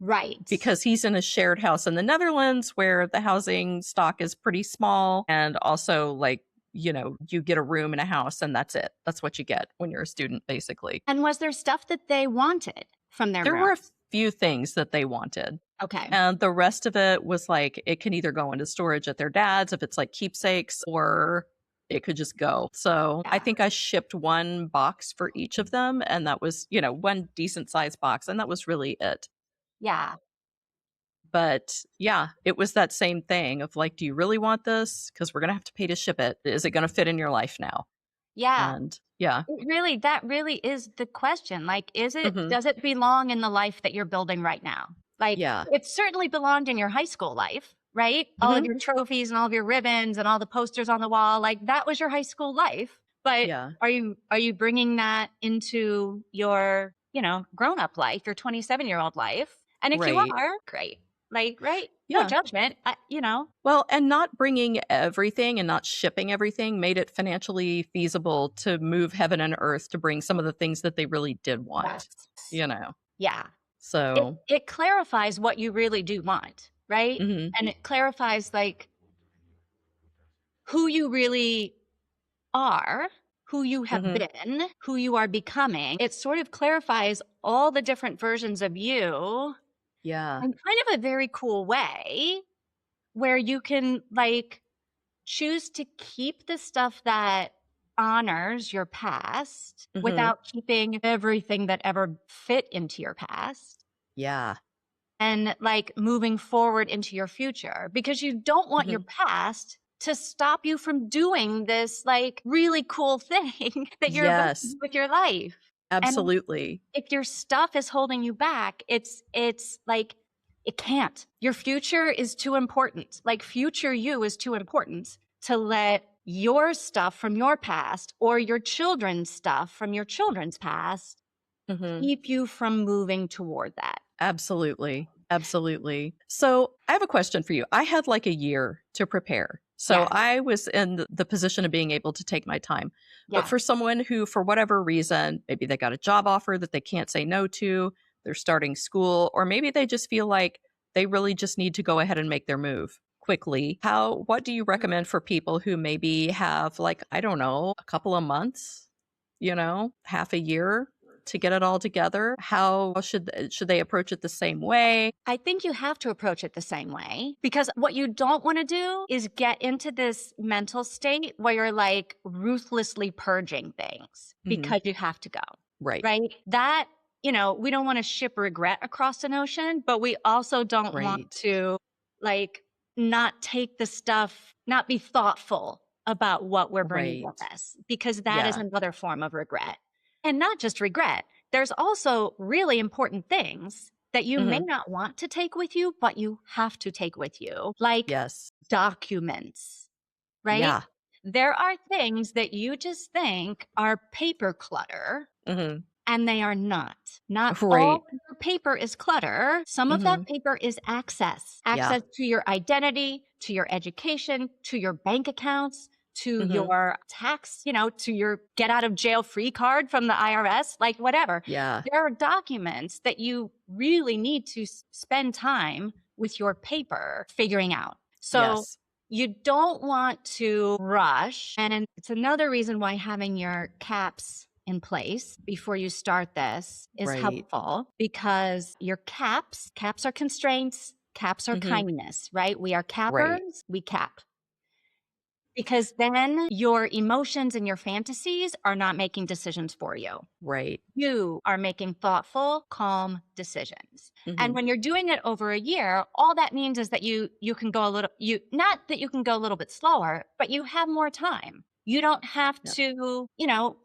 Speaker 2: Right.
Speaker 1: because he's in a shared house in the Netherlands where the housing stock is pretty small, and also like, you get a room in a house and that's it. That's what you get when you're a student, basically.
Speaker 2: And was there stuff that they wanted from their
Speaker 1: There were a
Speaker 2: rooms?
Speaker 1: few things that they wanted.
Speaker 2: Okay.
Speaker 1: And the rest of it was like, it can either go into storage at their dad's if it's like keepsakes, or it could just go. So I
Speaker 2: Yeah.
Speaker 1: think I shipped one box for each of them. And that was, one decent sized box. And that was really it.
Speaker 2: Yeah.
Speaker 1: But yeah, it was that same thing of like, do you really want this? Because we're going to have to pay to ship it. Is it going to fit in your life now?
Speaker 2: Yeah.
Speaker 1: And yeah.
Speaker 2: That really is the question. Like,
Speaker 1: Hmm.
Speaker 2: does it belong in the life that you're building right now? Like,
Speaker 1: Yeah.
Speaker 2: it certainly belonged in your high school life, right? All of
Speaker 1: Hmm.
Speaker 2: your trophies and all of your ribbons and all the posters on the wall, like that was your high school life. But
Speaker 1: Yeah.
Speaker 2: are you bringing that into your, grown up life, your 27-year-old life? And if you
Speaker 1: Right.
Speaker 2: are, great. Like, right? No
Speaker 1: Yeah.
Speaker 2: judgment.
Speaker 1: Well, and not bringing everything and not shipping everything made it financially feasible to move heaven and earth to bring some of the things that they really did want,
Speaker 2: Yes.
Speaker 1: you know?
Speaker 2: Yeah.
Speaker 1: So,
Speaker 2: It clarifies what you really do want, right?
Speaker 1: mhm,
Speaker 2: And it clarifies like who you really are, who you have
Speaker 1: mhm,
Speaker 2: been, who you are becoming. It sort of clarifies all the different versions of you
Speaker 1: yeah,
Speaker 2: in kind of a very cool way where you can like choose to keep the stuff that honors your past
Speaker 1: mhm,
Speaker 2: without keeping everything that ever fit into your past.
Speaker 1: yeah,
Speaker 2: And like moving forward into your future because you don't want your
Speaker 1: mhm,
Speaker 2: past to stop you from doing this like really cool thing that you're about to
Speaker 1: yes,
Speaker 2: do with your life. And
Speaker 1: absolutely,
Speaker 2: if your stuff is holding you back, it's like it can't. Your future is too important. Like future you is too important to let your stuff from your past or your children's stuff from your children's past
Speaker 1: mhm,
Speaker 2: keep you from moving toward that.
Speaker 1: absolutely, absolutely. So, I have a question for you. I had like a year to prepare. So,
Speaker 2: Yeah.
Speaker 1: I was in the position of being able to take my time. But
Speaker 2: Yeah.
Speaker 1: for someone who, for whatever reason, maybe they got a job offer that they can't say no to, they're starting school, or maybe they just feel like they really just need to go ahead and make their move quickly. What do you recommend for people who maybe have like, I don't know, a couple of months, half a year to get it all together? How should they approach it the same way?
Speaker 2: I think you have to approach it the same way because what you don't want to do is get into this mental state where you're like ruthlessly purging things
Speaker 1: Mhm.
Speaker 2: because you have to go,
Speaker 1: Right.
Speaker 2: right? We don't want to ship regret across an ocean, but we also don't want
Speaker 1: Right.
Speaker 2: to like not take the stuff, not be thoughtful about what we're bringing with
Speaker 1: Right.
Speaker 2: us because that is
Speaker 1: Yeah.
Speaker 2: another form of regret. And not just regret, there's also really important things that you may
Speaker 1: Mhm.
Speaker 2: not want to take with you, but you have to take with you, like
Speaker 1: Yes.
Speaker 2: documents, right?
Speaker 1: Yeah.
Speaker 2: There are things that you just think are paper clutter,
Speaker 1: Mhm.
Speaker 2: and they are not. Not
Speaker 1: Right.
Speaker 2: all your paper is clutter. Some of that
Speaker 1: Mhm.
Speaker 2: paper is access,
Speaker 1: Yeah.
Speaker 2: access to your identity, to your education, to your bank accounts, to
Speaker 1: Mhm.
Speaker 2: your tax, to your get out of jail free card from the IRS, like whatever.
Speaker 1: Yeah.
Speaker 2: There are documents that you really need to spend time with your paper figuring out. So
Speaker 1: Yes.
Speaker 2: you don't want to rush. And it's another reason why having your caps in place before you start this is
Speaker 1: Right.
Speaker 2: helpful, because your caps are constraints, caps are
Speaker 1: Mhm.
Speaker 2: kindness, right? We are
Speaker 1: Right.
Speaker 2: cappers, we cap. Because then your emotions and your fantasies are not making decisions for you.
Speaker 1: Right.
Speaker 2: You are making thoughtful, calm decisions. And
Speaker 1: Mhm.
Speaker 2: when you're doing it over a year, all that means is that you can go a little not that you can go a little bit slower, but you have more time. You don't have
Speaker 1: Yep.
Speaker 2: to,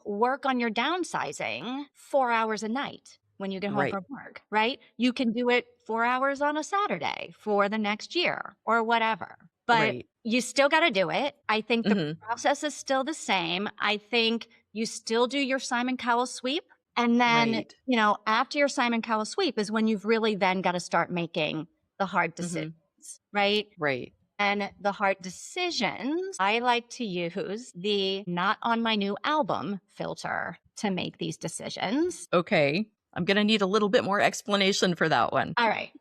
Speaker 2: work on your downsizing 4 hours a night when you get home
Speaker 1: Right.
Speaker 2: from work, right? You can do it 4 hours on a Saturday for the next year or whatever. But
Speaker 1: Right.
Speaker 2: you still got to do it. I think the
Speaker 1: Mhm.
Speaker 2: process is still the same. I think you still do your Simon Cowell sweep. And then,
Speaker 1: Right.
Speaker 2: after your Simon Cowell sweep is when you've really then got to start making the hard decisions,
Speaker 1: Mhm.
Speaker 2: right?
Speaker 1: Right.
Speaker 2: And the hard decisions, I like to use the not on my new album filter to make these decisions.
Speaker 1: Okay. I'm gonna need a little bit more explanation for that one.
Speaker 2: All right.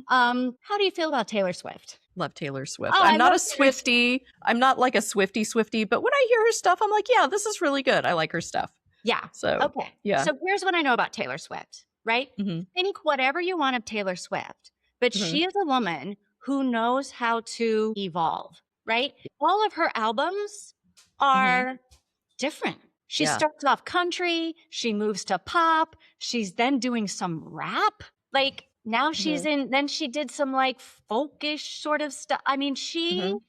Speaker 2: How do you feel about Taylor Swift?
Speaker 1: Love Taylor Swift.
Speaker 2: Oh,
Speaker 1: I'm
Speaker 2: I
Speaker 1: not
Speaker 2: love
Speaker 1: a
Speaker 2: Taylor Swift.
Speaker 1: Swiftie. I'm not like a Swiftie, but when I hear her stuff, I'm like, yeah, this is really good. I like her stuff.
Speaker 2: Yeah.
Speaker 1: So,
Speaker 2: Okay.
Speaker 1: yeah.
Speaker 2: So here's what I know about Taylor Swift, right?
Speaker 1: Mhm.
Speaker 2: Think whatever you want of Taylor Swift, but
Speaker 1: Mhm.
Speaker 2: she is a woman who knows how to evolve, right? All of her albums
Speaker 1: Mhm.
Speaker 2: are different. She
Speaker 1: Yeah.
Speaker 2: starts off country, she moves to pop, she's then doing some rap. Like now
Speaker 1: Mhm.
Speaker 2: then she did some like folkish sort of stuff. I mean, she
Speaker 1: Mhm.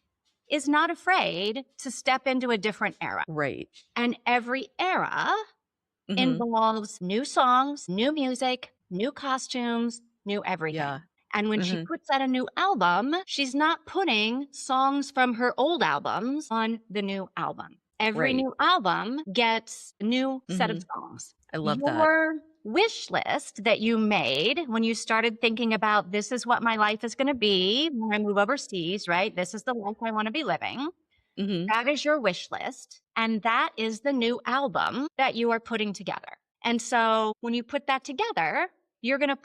Speaker 2: is not afraid to step into a different era.
Speaker 1: Right.
Speaker 2: And every era
Speaker 1: Mhm.
Speaker 2: involves new songs, new music, new costumes, new everything.
Speaker 1: Yeah.
Speaker 2: And when she
Speaker 1: Mhm.
Speaker 2: puts out a new album, she's not putting songs from her old albums on the new album. Every
Speaker 1: Right.
Speaker 2: new album gets a new set of
Speaker 1: Mhm.
Speaker 2: songs.
Speaker 1: I love that.
Speaker 2: Your wish list that you made when you started thinking about this is what my life is going to be when I move overseas, right? This is the life I want to be living.
Speaker 1: Mhm.
Speaker 2: That is your wish list. And that is the new album that you are putting together. And so when you put that together, you're going to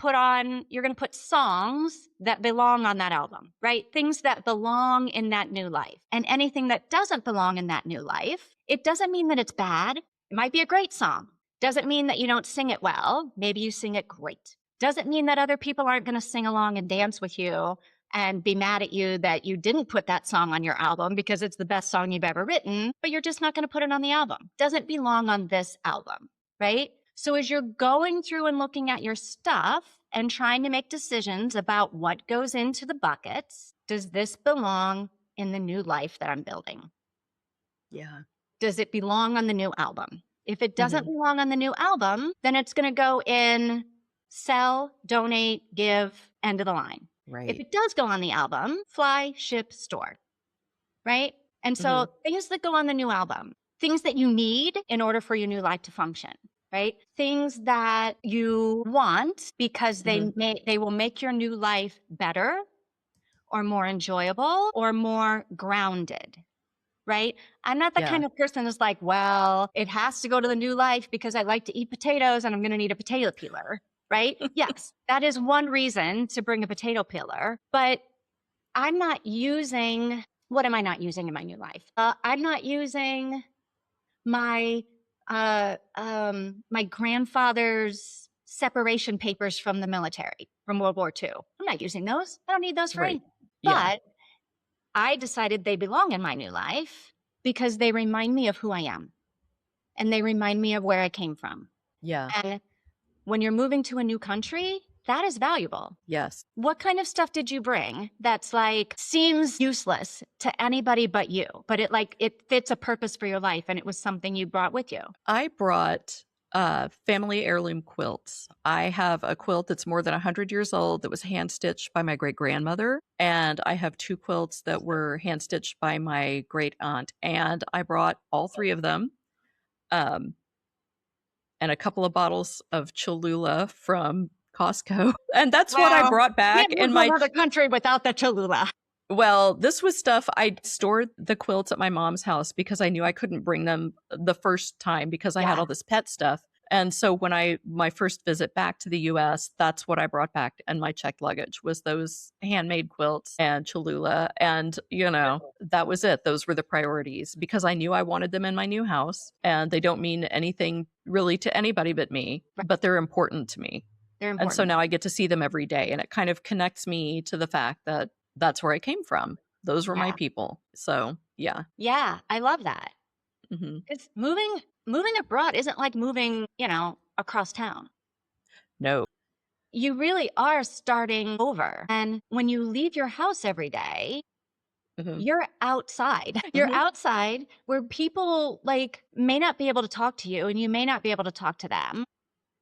Speaker 2: put songs that belong on that album, right? Things that belong in that new life. And anything that doesn't belong in that new life, it doesn't mean that it's bad. It might be a great song. Doesn't mean that you don't sing it well. Maybe you sing it great. Doesn't mean that other people aren't going to sing along and dance with you and be mad at you that you didn't put that song on your album because it's the best song you've ever written, but you're just not going to put it on the album. Doesn't belong on this album, right? So as you're going through and looking at your stuff and trying to make decisions about what goes into the buckets, does this belong in the new life that I'm building?
Speaker 1: Yeah.
Speaker 2: Does it belong on the new album? If it doesn't
Speaker 1: Mhm.
Speaker 2: belong on the new album, then it's going to go in sell, donate, give, end of the line. If
Speaker 1: Right.
Speaker 2: it does go on the album, fly, ship, store, right? And so
Speaker 1: Mhm.
Speaker 2: things that go on the new album, things that you need in order for your new life to function, right? Things that you want because
Speaker 1: Mhm.
Speaker 2: they will make your new life better or more enjoyable or more grounded, right? I'm not the
Speaker 1: Yeah.
Speaker 2: kind of person that's like, well, it has to go to the new life because I like to eat potatoes and I'm going to need a potato peeler, right? Yes, that is one reason to bring a potato peeler, but I'm not using, what am I not using in my new life? I'm not using my, my grandfather's separation papers from the military from World War II. I'm not using those. I don't need those for
Speaker 1: Right.
Speaker 2: anything.
Speaker 1: Yeah.
Speaker 2: But I decided they belong in my new life because they remind me of who I am and they remind me of where I came from.
Speaker 1: Yeah.
Speaker 2: And when you're moving to a new country, that is valuable.
Speaker 1: Yes.
Speaker 2: What kind of stuff did you bring that's like seems useless to anybody but you, but it fits a purpose for your life and it was something you brought with you?
Speaker 1: I brought family heirloom quilts. I have a quilt that's more than 100 years old that was hand stitched by my great grandmother. And I have two quilts that were hand stitched by my great aunt. And I brought all three of them. Um, and a couple of bottles of Cholula from Costco. And that's what I
Speaker 2: Wow.
Speaker 1: brought back
Speaker 2: Can't
Speaker 1: in
Speaker 2: move
Speaker 1: my
Speaker 2: another country without the Cholula.
Speaker 1: well, this was stuff I stored the quilts at my mom's house because I knew I couldn't bring them the first time because I had
Speaker 2: Yeah.
Speaker 1: all this pet stuff. And so when my first visit back to the US, that's what I brought back and my checked luggage was those handmade quilts and Cholula. And, that was it. Those were the priorities because I knew I wanted them in my new house and they don't mean anything really to anybody but me,
Speaker 2: Right.
Speaker 1: but they're important to me.
Speaker 2: They're
Speaker 1: And so
Speaker 2: important.
Speaker 1: now I get to see them every day and it kind of connects me to the fact that that's where I came from. Those were my
Speaker 2: Yeah.
Speaker 1: people. So, yeah.
Speaker 2: Yeah. I love that.
Speaker 1: hmm
Speaker 2: It's moving abroad isn't like moving, across town.
Speaker 1: No.
Speaker 2: You really are starting over. And when you leave your house every day,
Speaker 1: hmm
Speaker 2: you're outside. You're
Speaker 1: hmm
Speaker 2: outside where people may not be able to talk to you and you may not be able to talk to them.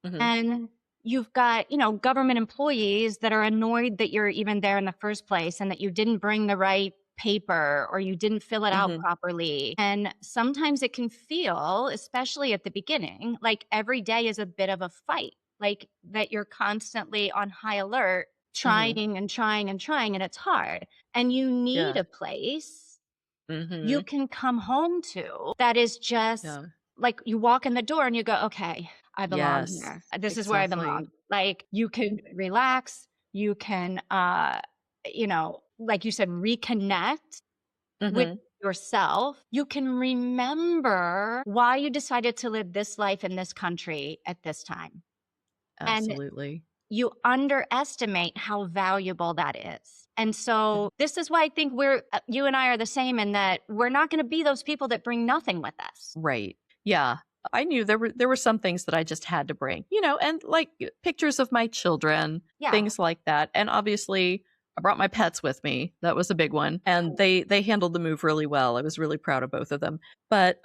Speaker 1: hmm
Speaker 2: And you've got, government employees that are annoyed that you're even there in the first place and that you didn't bring the right paper or you didn't fill it out
Speaker 1: hmm
Speaker 2: properly. And sometimes it can feel, especially at the beginning, like every day is a bit of a fight, like that you're constantly on high alert,
Speaker 1: hmm
Speaker 2: trying and trying and trying, and it's hard. And you need
Speaker 1: Yeah.
Speaker 2: a place you
Speaker 1: hmm
Speaker 2: can come home to that is just
Speaker 1: Yeah.
Speaker 2: like you walk in the door and you go, okay, I belong
Speaker 1: Yes.
Speaker 2: here. This is where I belong.
Speaker 1: Exactly.
Speaker 2: Like you can relax, you can like you said, reconnect with
Speaker 1: hmm
Speaker 2: yourself. You can remember why you decided to live this life in this country at this time. And
Speaker 1: Absolutely.
Speaker 2: you underestimate how valuable that is. And
Speaker 1: Mhm.
Speaker 2: so this is why I think you and I are the same in that we're not going to be those people that bring nothing with us.
Speaker 1: Right. Yeah. I knew there were some things that I just had to bring, and like pictures of my children,
Speaker 2: Yeah.
Speaker 1: things like that. And obviously I brought my pets with me. That was a big one. And they handled the move really well. I was really proud of both of them. But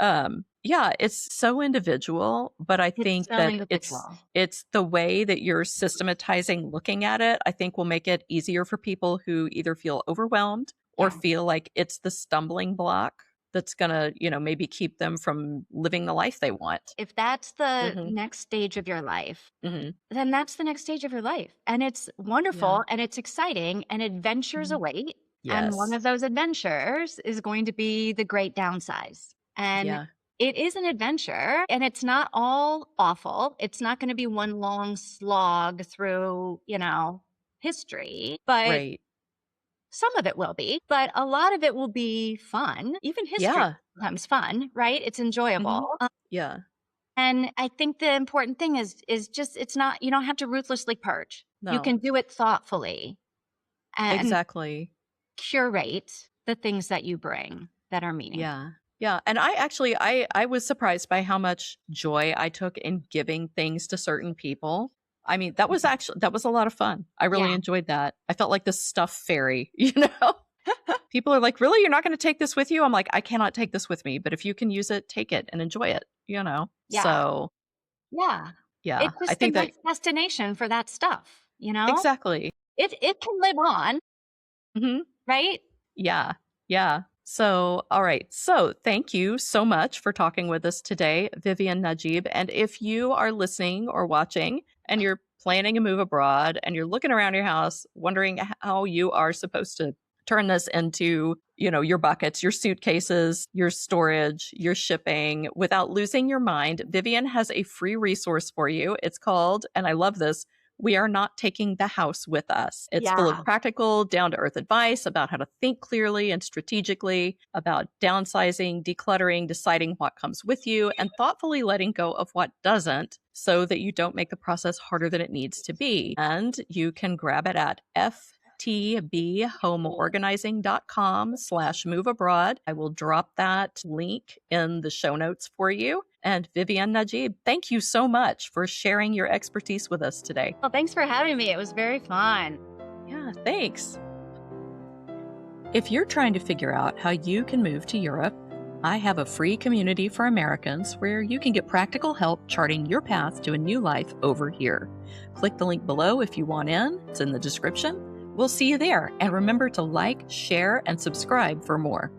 Speaker 1: yeah, it's so individual, but I
Speaker 2: It's
Speaker 1: think
Speaker 2: so
Speaker 1: that it's
Speaker 2: individual.
Speaker 1: it's the way that you're systematizing looking at it, I think will make it easier for people who either feel overwhelmed or
Speaker 2: Yeah.
Speaker 1: feel like it's the stumbling block that's gonna, maybe keep them from living the life they want.
Speaker 2: If that's the
Speaker 1: Mhm,
Speaker 2: next stage of your life,
Speaker 1: mhm.
Speaker 2: then that's the next stage of your life. And it's
Speaker 1: Yeah.
Speaker 2: wonderful and it's exciting and adventures
Speaker 1: Mhm.
Speaker 2: await. And one
Speaker 1: Yes.
Speaker 2: of those adventures is going to be the great downsize. And
Speaker 1: Yeah.
Speaker 2: it is an adventure and it's not all awful. It's not going to be one long slog through, history, but
Speaker 1: Right.
Speaker 2: some of it will be, but a lot of it will be fun. Even history
Speaker 1: Yeah.
Speaker 2: becomes fun, right? It's
Speaker 1: Mhm.
Speaker 2: enjoyable.
Speaker 1: Yeah.
Speaker 2: And I think the important thing is just it's not you don't have to ruthlessly purge. You
Speaker 1: No.
Speaker 2: can do it thoughtfully and
Speaker 1: Exactly.
Speaker 2: curate the things that you bring that are meaningful.
Speaker 1: Yeah. Yeah, and I was surprised by how much joy I took in giving things to certain people. I mean, that was a lot of fun. I really
Speaker 2: Yeah.
Speaker 1: enjoyed that. I felt like this stuff fairy, you know? People are like, "Really? You're not gonna take this with you?" I'm like, "I cannot take this with me, but if you can use it, take it and enjoy it," you know?
Speaker 2: Yeah.
Speaker 1: So,
Speaker 2: Yeah.
Speaker 1: yeah,
Speaker 2: It's
Speaker 1: I
Speaker 2: just the
Speaker 1: think that
Speaker 2: next destination for that stuff, you know?
Speaker 1: exactly.
Speaker 2: It can live on,
Speaker 1: Mhm.
Speaker 2: right?
Speaker 1: Yeah. Yeah. So, all right. So, thank you so much for talking with us today, Vivian Najib. And if you are listening or watching and you're planning a move abroad and you're looking around your house, wondering how you are supposed to turn this into, your buckets, your suitcases, your storage, your shipping without losing your mind, Vivian has a free resource for you. It's called, and I love this, We Are Not Taking the House With Us. It's full of
Speaker 2: Yeah.
Speaker 1: practical, down to earth advice about how to think clearly and strategically, about downsizing, decluttering, deciding what comes with you, and thoughtfully letting go of what doesn't so that you don't make the process harder than it needs to be. And you can grab it at ftbhomeorganizing.com/move abroad. I will drop that link in the show notes for you. And Vivian Najib, thank you so much for sharing your expertise with us today.
Speaker 2: Well, thanks for having me. It was very fun.
Speaker 1: Yeah, thanks. If you're trying to figure out how you can move to Europe, I have a free community for Americans where you can get practical help charting your path to a new life over here. Click the link below if you want in. It's in the description. We'll see you there. And remember to like, share, and subscribe for more.